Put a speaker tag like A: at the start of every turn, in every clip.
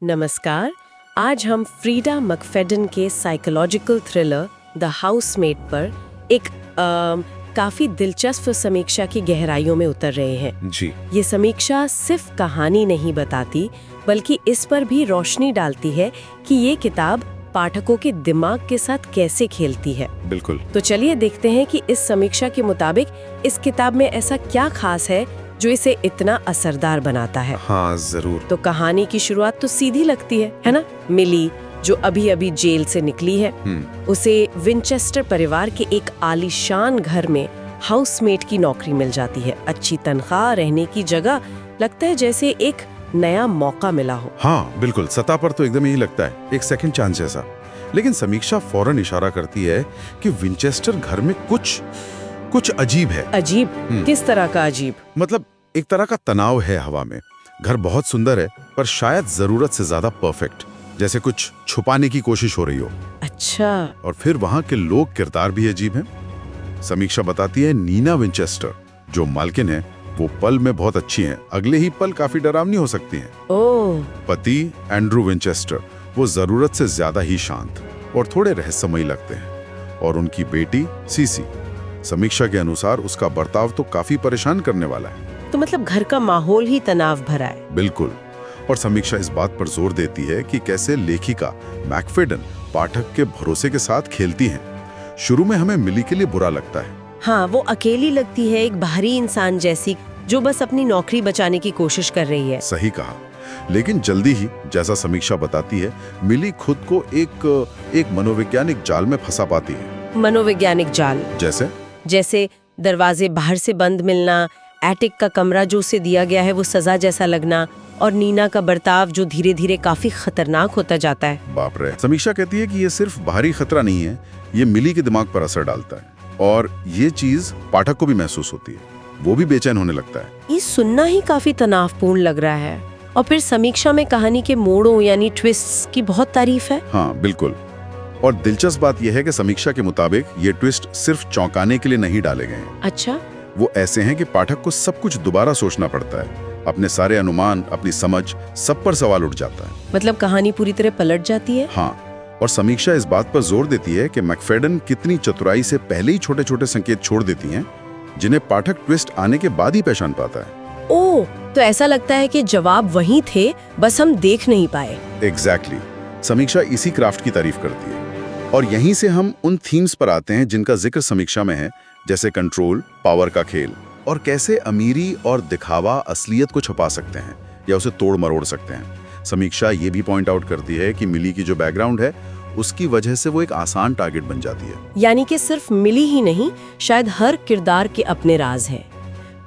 A: नमस्कार। आज हम फ्रीडा मकफेडन के साइकोलॉजिकल थ्रिलर द हाउसमेट पर एक काफी दिलचस्प समीक्षा की गहराइयों में उतर रहे हैं।
B: जी।
A: ये समीक्षा सिर्फ कहानी नहीं बताती, बल्कि इस पर भी रोशनी डालती है कि ये किताब पाठकों के दिमाग के साथ कैसे खेलती है।
B: बिल्कुल।
A: तो चलिए देखते हैं कि इस समीक्षा के मुताबिक इस किताब में ऐसा क्या खास है जो इसे इतना असरदार बनाता है।
B: हाँ, जरूर।
A: तो कहानी की शुरुआत तो सीधी लगती है ना? मिली जो अभी अभी जेल से निकली है, उसे विंचेस्टर परिवार के एक आलीशान घर में हाउसमेट की नौकरी मिल जाती है। अच्छी तनख्वाह, रहने की जगह, लगता है जैसे एक नया मौका मिला हो।
B: हाँ बिल्कुल, सतह पर तो एकदम यही लगता है, एक सेकंड चांस जैसा। लेकिन समीक्षा फौरन इशारा करती है कि विंचेस्टर घर में कुछ अजीब है।
A: अजीब? किस तरह का अजीब?
B: मतलब एक तरह का तनाव है हवा में। घर बहुत सुंदर है, पर शायद जरूरत से ज्यादा परफेक्ट, जैसे कुछ छुपाने की कोशिश हो रही हो।
A: अच्छा।
B: और फिर वहां के लोग, किरदार भी अजीब हैं। समीक्षा बताती है नीना विंचेस्टर जो मालकिन है, वो पल में बहुत अच्छी हैं, अगले ही पल काफी डरावनी हो सकती हैं।
A: ओह।
B: पति एंड्रू विंचेस्टर वो जरूरत से ज्यादा ही शांत और थोड़े रहस्यमयी लगते हैं। और उनकी बेटी सीसी, समीक्षा के अनुसार उसका बर्ताव तो काफी परेशान करने वाला है।
A: तो मतलब घर का माहौल ही तनाव भरा है।
B: बिल्कुल। और समीक्षा इस बात पर जोर देती है कि कैसे लेखिका मैकफेडन पाठक के भरोसे के साथ खेलती हैं। शुरू में हमें मिली के लिए बुरा लगता है।
A: हाँ, वो अकेली लगती है, एक बाहरी इंसान जैसी जो बस अपनी नौकरी बचाने की कोशिश कर रही है।
B: सही कहा। लेकिन जल्दी ही, जैसा समीक्षा बताती है, मिली खुद को एक मनोवैज्ञानिक जाल में फंसा पाती है।
A: मनोवैज्ञानिक जाल? जैसे दरवाजे बाहर से बंद मिलना, एटिक का कमरा जो उसे दिया गया है वो सजा जैसा लगना, और नीना का बर्ताव जो धीरे धीरे काफी खतरनाक होता जाता है।
B: बाप रे। समीक्षा कहती है कि ये सिर्फ बाहरी खतरा नहीं है, ये मिली के दिमाग पर असर डालता है, और ये चीज पाठक को भी महसूस होती है। वो भी बेचैन होने लगता है।
A: ये सुनना ही काफी तनावपूर्ण लग रहा है। और फिर समीक्षा में कहानी के मोड़ों यानी ट्विस्ट्स की बहुत तारीफ है।
B: हाँ बिल्कुल। और दिलचस्प बात यह है कि समीक्षा के मुताबिक ये ट्विस्ट सिर्फ चौंकाने के लिए नहीं डाले गए हैं।
A: अच्छा।
B: वो ऐसे हैं कि पाठक को सब कुछ दोबारा सोचना पड़ता है। अपने सारे अनुमान, अपनी समझ, सब पर सवाल उठ जाता है।
A: मतलब कहानी पूरी तरह पलट जाती है।
B: हाँ। और समीक्षा इस बात पर जोर देती है कि मैकफेडन कितनी चतुराई से पहले ही छोटे छोटे संकेत छोड़ देती हैं, जिन्हें पाठक ट्विस्ट आने के बाद ही पहचान पाता है।
A: ओह, तो ऐसा लगता है कि जवाब वहीं थे, बस हम देख नहीं पाए।
B: एग्जैक्टली। समीक्षा इसी क्राफ्ट की तारीफ करती है। और यहीं से हम उन थीम्स पर आते हैं जिनका जिक्र समीक्षा में है, जैसे कंट्रोल, पावर का खेल, और कैसे अमीरी और दिखावा असलियत को छुपा सकते हैं या उसे तोड़ मरोड़ सकते हैं। समीक्षा ये भी पॉइंट आउट करती है कि मिली की जो बैकग्राउंड है, उसकी वजह से वो एक आसान टारगेट बन जाती है।
A: यानी कि सिर्फ मिली ही नहीं, शायद हर किरदार के अपने राज हैं।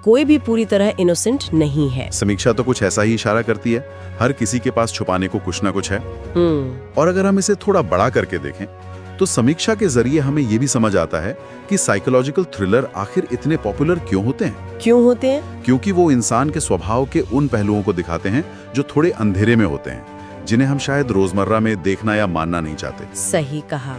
A: कोई भी पूरी तरह इनोसेंट नहीं है।
B: समीक्षा तो कुछ ऐसा ही इशारा करती है, हर किसी के पास छुपाने को कुछ ना कुछ है। और अगर हम इसे थोड़ा बड़ा करके देखें तो समीक्षा के जरिए हमें यह भी समझ आता है कि साइकोलॉजिकल थ्रिलर आखिर इतने पॉपुलर क्यों होते हैं। क्योंकि वो इंसान के स्वभाव के उन पहलुओं को दिखाते हैं जो थोड़े अंधेरे में होते हैं, जिन्हें हम शायद रोजमर्रा में देखना या मानना नहीं चाहते।
A: सही कहा।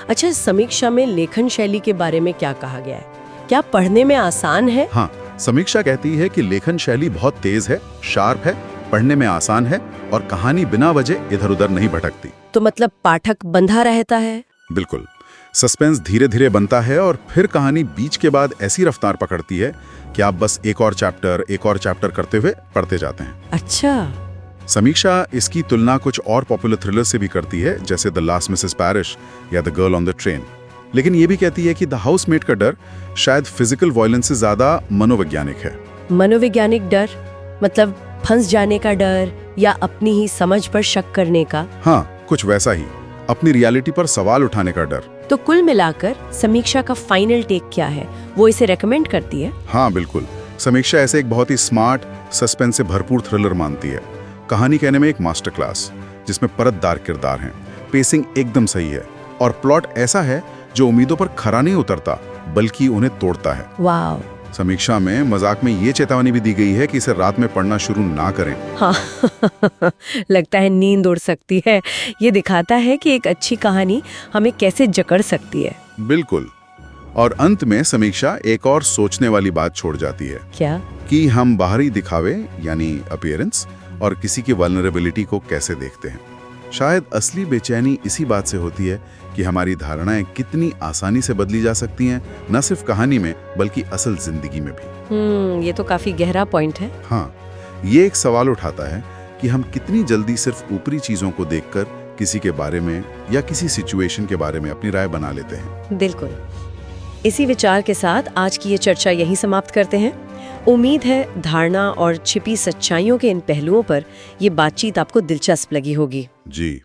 A: अच्छा, इस समीक्षा में लेखन शैली के बारे में क्या कहा गया है? क्या पढ़ने में आसान है?
B: हाँ, समीक्षा कहती है कि लेखन शैली बहुत तेज है, शार्प है, पढ़ने में आसान है, और कहानी बिना वजह इधर उधर नहीं भटकती।
A: तो मतलब पाठक बंधा रहता है।
B: बिल्कुल। सस्पेंस धीरे धीरे बनता है, और फिर कहानी बीच के बाद ऐसी रफ्तार पकड़ती है कि आप बस एक और चैप्टर करते हुए पढ़ते जाते हैं।
A: अच्छा।
B: समीक्षा इसकी तुलना कुछ और पॉपुलर थ्रिलर से भी करती है, जैसे द लास्ट मिसेस पैरिश या the girl on the train. लेकिन ये भी कहती है कि द हाउसमेट का डर शायद फिजिकल वायलेंस से ज्यादा मनोवैज्ञानिक है।
A: मनोवैज्ञानिक डर मतलब फंस जाने का डर या अपनी ही समझ पर शक करने का?
B: हाँ, कुछ वैसा ही, अपनी रियलिटी पर सवाल उठाने का डर।
A: तो कुल मिलाकर समीक्षा का फाइनल टेक क्या है? वो इसे रेकमेंड करती है?
B: हाँ बिल्कुल। समीक्षा ऐसे एक बहुत ही स्मार्ट, सस्पेंस से भरपूर थ्रिलर मानती है। कहानी कहने में एक मास्टर क्लास, जिसमें परतदार किरदार हैं, पेसिंग एकदम सही है, और प्लॉट ऐसा है जो उम्मीदों पर खरा नहीं उतरता बल्कि उन्हें तोड़ता है।
A: वाव।
B: समीक्षा में मजाक में ये चेतावनी भी दी गई है कि इसे रात में पढ़ना शुरू ना करें।
A: हाँ लगता है नींद उड़ सकती है। ये दिखाता है कि एक अच्छी कहानी हमें कैसे जकड़ सकती है।
B: बिल्कुल। और अंत में समीक्षा एक और सोचने वाली बात छोड़ जाती है।
A: क्या?
B: कि हम बाहरी दिखावे यानी अपीयरेंस और किसी की वल्नरेबिलिटी को कैसे देखते हैं। शायद असली बेचैनी इसी बात से होती है कि हमारी धारणाएं कितनी आसानी से बदली जा सकती हैं, न सिर्फ कहानी में बल्कि असल जिंदगी में भी।
A: ये तो काफी गहरा पॉइंट है।
B: हाँ, ये एक सवाल उठाता है कि हम कितनी जल्दी सिर्फ ऊपरी चीजों को देखकर किसी के बारे में या किसी सिचुएशन के बारे में अपनी राय बना लेते हैं।
A: बिल्कुल। इसी विचार के साथ आज की ये चर्चा यहीं समाप्त करते हैं। उम्मीद है धारणा और छिपी सच्चाइयों के इन पहलुओं पर ये बातचीत आपको दिलचस्प लगी होगी।
B: जी।